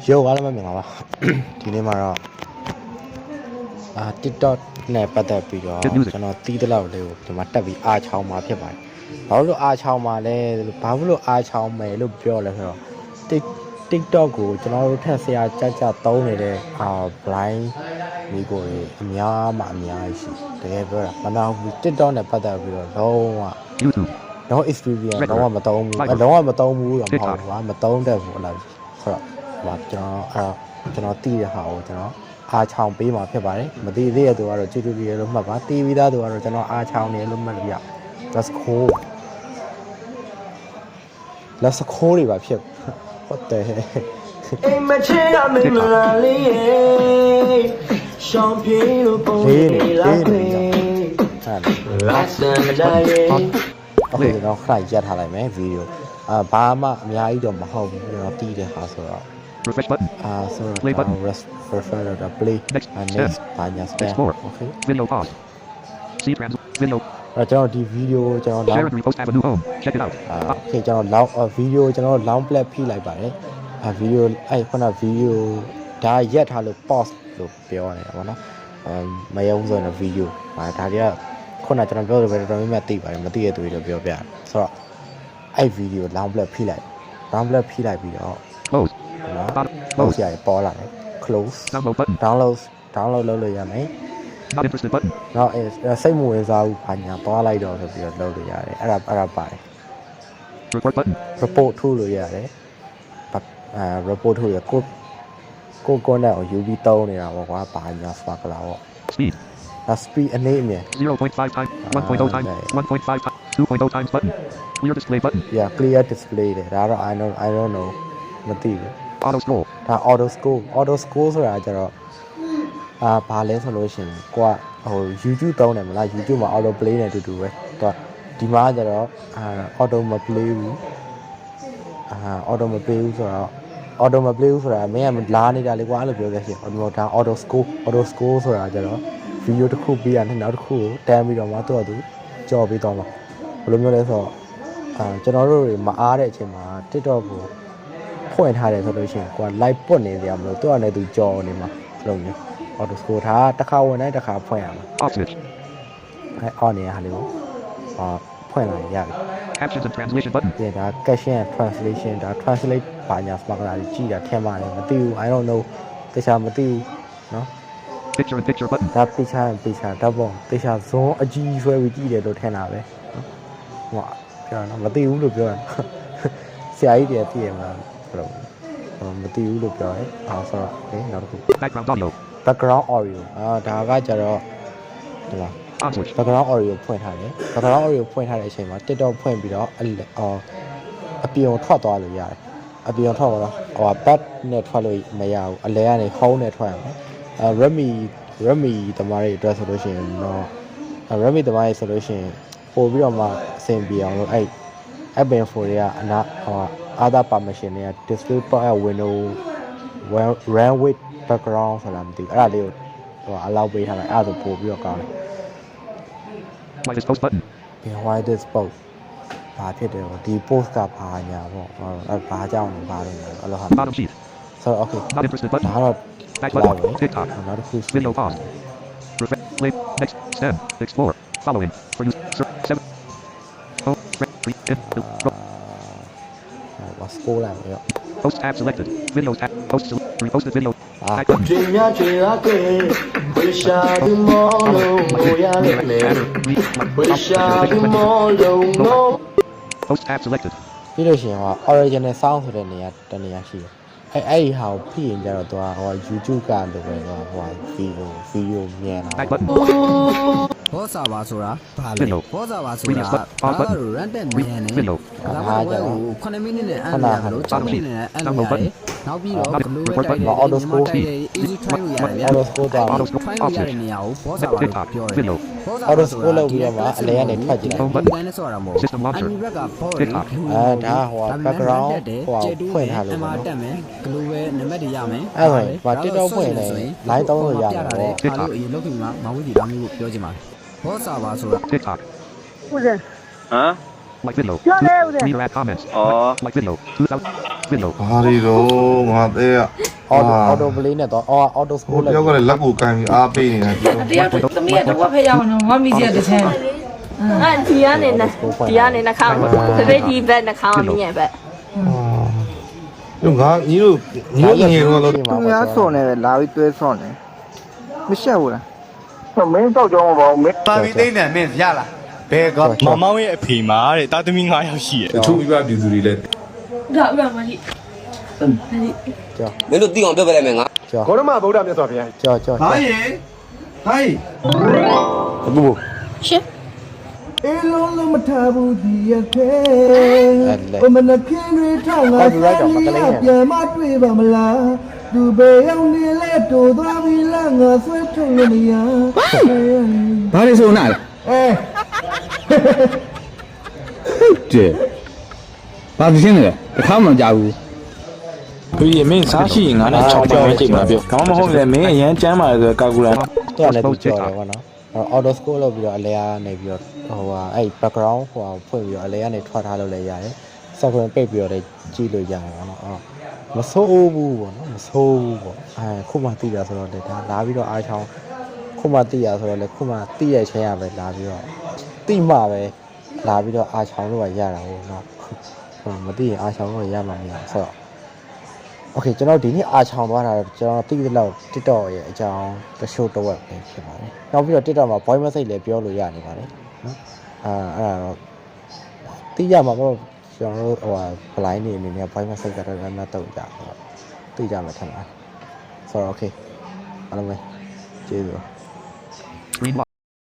Yo, wala ma minga ba. Diနေ့မှာတော့TikTok နဲ့ပတ်သက်ပြီးတော့ကျွန်တော်တီးတဲ့လောက်လေးကိုဒီမှာတက်ပြီးအားချောင်းมาဖြစ်ပါတယ်။ဘာလို့အားချောင်းมาလဲဘာလို့အားချောင်းမယ်လို့ပြောလဲဆိုတော့ TikTok ကိုကျွန်တော်တို့ထက်ဆရာကြကြသုံးနေတဲ့blind မိကိုတွေအများကြီးရှိတကယ်ပြောတာမနာဘူး TikTok နဲ့ပတ်သက်ပြီးတော့လုံးဝ YouTube တော့ experience တော့မသုံးဘူးလုံးဝမသုံးဘူးတော့မဟုတ်ဘူးကွာမသုံးတတ်ဘူးအဲ့လိုဆိုတော့ဟိုကျွန်တော်တီးရဟာကိုကျွန်တော်အားချောင်းပေးမှာဖြစ်ပါတယ်မသိသေးတဲ့သူကတော့ tutorial လို့မှတ်ပါတီးပြီးသားသူကတော့ကျွန်တော်အားချောင်းနေလို့မှတ်လို့ရ let's go တွေပါဖြစ်ဟုတ်တယ်အိမ်မချေရမင်းလာလေးရဲ့ရှောင်းပြေလို့ပုံနေလာခဲ့လာစံတိုင်းအခုကျွန်တော်ခိုင်ရက်ထားလိုက်မယ်ဗီဒီယိုဘာမှအများကြီးတော့မဟုတ်ဘူးကျွန်တော်တီးတဲ့ဟာဆိုတော့ refresh button so play button refer to play next ဘာညာ explore okay window pause see trans window ကျွန်တော်ဒီဗီဒီယိုကျွန်တော် share and repost have a new home check it out okay ကျွန်တော် long ဗီဒီယိုကျွန်တော် long play ဖိလိုက်ပါတယ်ဗီဒီယိုခုနဗီဒီယိုဒါရက်ထားလို့ pause လို့ပြောနေတာပေါ့နော်မယုံဆိုရင်ဗီဒီယိုဒါတွေကခုနကျွန်တော်ပြောလို့ပဲတော်တော်များများသိပါတယ်မသိတဲ့သူတွေတော့ပြောပြတယ်ဆိုတော့အဲ့ဗီဒီယို long play ဖိလိုက် long play ဖိလိုက်ပြီးတော့ close close ရပေါ်လာတယ် close download button download လုပ်လို့ရမယ် not interested button တော့စိတ်မဝင်စားဘူးဘာညာသွားလိုက်တော့ဆိုပြီးတော့လုပ်လို့ရတယ်အဲ့ဒါပါတယ် report button report ထုတ်လို့ရတယ်report ထုတ်ရကိုနဲ့ကို UV သုံးနေတာပေါ့ကွာဘာညာ spark လာပေါ့ speed speed အနေအမြင် 0.5 times 1.0 times 1.5 times 2.0 times button clear display button yeah clear display တယ်ဒါတော့ I don't know မသိဘူး auto scroll ဒါ auto scroll ဆိုတာကျတော့ဘာလဲဆိုလို့ရှိရင်ကိုကဟို YouTube သုံးတယ်မလား YouTube မှာ auto play နဲ့အတူတူပဲတော့ဒီမှာကျတော့auto မ play ဘူးauto မ play ဘူးဆိုတော့ auto မ play ဘူးဆိုတာမင်းကလာနေတာလေကွာအဲ့လိုပြောခဲ့ရှင်ဒါ auto scroll ဆိုတာကျတော့ video တစ်ခုပြီးရတယ်နောက်တစ်ခုကိုတန်းပြီးတော့မှသူ့အတူကြော်ပြီးတော့မှာဘယ်လိုမျိုးလဲဆိုတော့ကျွန်တော်တို့တွေမအားတဲ့အချိန်မှာ TikTok ကိုဖွင့်ထားတယ်ဆိုလို့ရှိရင်ကိုက live ပွတ်နေကြမလို့သူ့အနေနဲ့သူကြော်နေမှာလို့မျိုး auto scroll ဒါတစ်ခါဝင်တိုင်းတစ်ခါဖွင့်ရမှာ off switch on နေရဟာလေးကိုဖွင့်လာရတယ် captions and translation button ဒီဒါ caption and translation ဒါ translate ဘာညာ spark လာကြည့်တာထင်ပါတယ်မသိဘူး I don't know တခြားမသိဘူးเนาะ picture and picture button ဒါ picture ဓာတ်ပုံတခြား zone အကြီးဆွဲပြီးကြည့်တယ်လို့ထင်တာပဲဟိုပြောတော့မသိဘူးလို့ပြောတာဆရာကြီးတွေသိရမှာဘယ်လိုမသိဘူးလို့ပြောတယ်ဆိုတော့နောက်တစ်ခု background audio background audio ဒါကကြတော့ဒီလား on switch background audio ဖွင့်ထားတယ် background audio ဖွင့်ထားတဲ့အချိန်မှာ TikTok ဖွင့်ပြီးတော့အပြင်ထွက်သွားလို့ရတယ်အပြင်ထွက်သွားတော့back နဲ့ထွက်လို့မရဘူးအလဲကနေ home နဲ့ထွက်ရမယ်Redmi တမားတွေအတွက်ဆိုလို့ရှိရင်တော့ Redmi တမားတွေဆိုလို့ရှိရင်ပို့ပြီးတော့မှအဆင်ပြေအောင်လို့app info တွေကအနာother permission တွေက display window run with background ဆိုတာမသိဘူးအဲ့ဒါလေးကိုallow ပေးထားလိုက်အဲ့ဒါဆိုပို့ပြီးတော့ကောင်းတယ် why this post button why this post ဘာဖြစ်တယ်ဒီ post ကဘာညာပေါ့ဘာကြောင့်လဲဘာလို့လဲအဲ့လိုဟာ bottom sheet ဆိုတော့ okay not interested button ဒါတော့ back button TikTok နောက်တစ်ခု window pause refresh play next stem explore following for you 7 oh what's cool လာရော post tab selected windows tab post reposted window ကျွေးများကျွေးရခဲ့ဝေရှာဒီမောလုံးကိုရလိမ့်မယ်ဝေရှာဒီမောလုံးကို post tab selected ပြီးလို့ရှိရင်original sound ဆိုတဲ့နေရာတနေရာရှိတယ်အဲ့ဒီဟာကိုဖိရင်ကြတော့သူကYouTube ကလိုပဲvideo မြန်လာဘောစာပါဆိုတာဘာလဲဘောစာပါဆိုတာဒါက run တဲ့မြန်နေဒါက9မိနစ်နဲ့အန်ရလို့6မိနစ်နဲ့အန်ရတယ်နောက်ပြီးတော့ဘလူးဝဲတိုက်တဲ့ auto scroll easy try လို့ရတယ်ဗျာ auto scroll တာ auto scroll ရတဲ့နေရာကိုဘောစာပါလို့ပြောတယ် auto scroll လုပ်ပြီးတော့မှအလဲကနေထွက်ကြည့်လိုက် ဒီတိုင်းနဲ့ဆိုတာမဟုတ် system launcher အန်ရက်ကဘောတွေ ဒါbackground ဖွင့်ထားလို့ပေါ့နော် တက်မယ်ဘလူးဝဲနံပါတ်တွေရမယ် အဲ့ဒါ TikTok ဖွင့်နေ line သုံးလို့ရတယ်ပေါ့ အားလို့အရင်လုပ်ပြီးမှမဝိဒီတောင်းလို့ပြောချင်ပါတယ်ဘောစာပါဆိုတာ TikTok ဟုတ်တယ် like window ပြောလဲဦးတယ် read add comments like window 2000 window ဘာတွေတော့ငါသေးရ auto play နဲ့တော့ auto school ပြောကလည်းလက်ကိုကန်ပြီးအားပေးနေတာပြော တရားသမီးကတော့ဖက်ရအောင်နော်ငါမိစီကတစ်ချမ်း ဒီကနေနှခါတပိတ်ဒီဘက်နှခါမြင်ဘက် တို့ငါညီတို့ငယ်တော့လို့ သူများစော်နေပဲလာပြီးတွဲစော်နေမရှက်ဘူးလား မင်းတော့ကြောင်းပါဦးမင်း ပါပြီးသိနေမင်းရလားဘယ်က မောင်မောင်ရဲ့အဖေမှာတဲ့တာသမီ9ယောက်ရှိရဲ့ တချို့ပြပြည်သူတွေလည်း ဒါဥပမာကြီး မင်းတို့သိအောင်ပြောပြလိုက်မယ်ငါ ကြော ဂေါရမဗုဒ္ဓမြတ်စွာဘုရား ကြော ဟာရေဟိုင်း ဘူး ရှင်း အေးလုံးလုံးမထားဘူးဒီရခဲ အဲ့ မနခင်တွေထောင်းလာပြန်မတွေ့ပါမလားသူပဲရောက်နေလဲတိုးသွားပြီလားငါဆွဲထုတ်လို့မရဘာလဲဆိုနာအဲကျဲဘာဖြစ်နေလဲတစ်ခါမှမကြောက်ဘူး ဖေးမင်းစားရှိရင်ငါနဲ့6ပြောင်းကြည့်မှာပြောဒါမှမဟုတ်လည်းမင်းအရန်ကျမ်းပါလေဆိုကာကူလာ တော့လည်းသူကြော်တယ်ပေါ့နော် auto school လုပ်ပြီးတော့အလဲကနေပြီးတော့ဟိုဟာအဲ့ background ဟိုဟာဖွင့်ပြီးတော့အလဲကနေထွက်ထားလို့လည်းရတယ် software ပိတ်ပြီးတော့လည်းကြည့်လို့ရတယ်ပေါ့နော်မဆိုးဘူးပေါ့နော်မဆိုးဘူးပေါ့ခုမှသိတာဆိုတော့လေဒါလာပြီးတော့အားချောင်းခုမှသိရဆိုတော့လေခုမှသိရချင်းရပဲလာပြီးတော့သိမှပဲလာပြီးတော့အားချောင်းလို့ရတာဟုတ်နော်မသိရင်အားချောင်းလို့ရမှာမရဆိုတော့ Okay ကျွန်တော်ဒီနေ့အားချောင်းသွားတာကျွန်တော်သိတဲ့လောက် TikTok ရဲ့အကြောင်းတချို့တော့ပဲဖြစ်ပါတယ်နောက်ပြီးတော့ TikTok မှာ voice message လည်းပြောလို့ရနေပါတယ်နော်အဲ့ဒါတော့သိရမှာပေါ့ကျွန်တော်တို့ဟိုဟာ blind နေအနေနဲ့ voice message ကတော့လည်းမတော့ကြဘူးသိကြမှာထင်ပါတယ်ဆိုတော့ okay အားလုံးပဲကျေးဇူး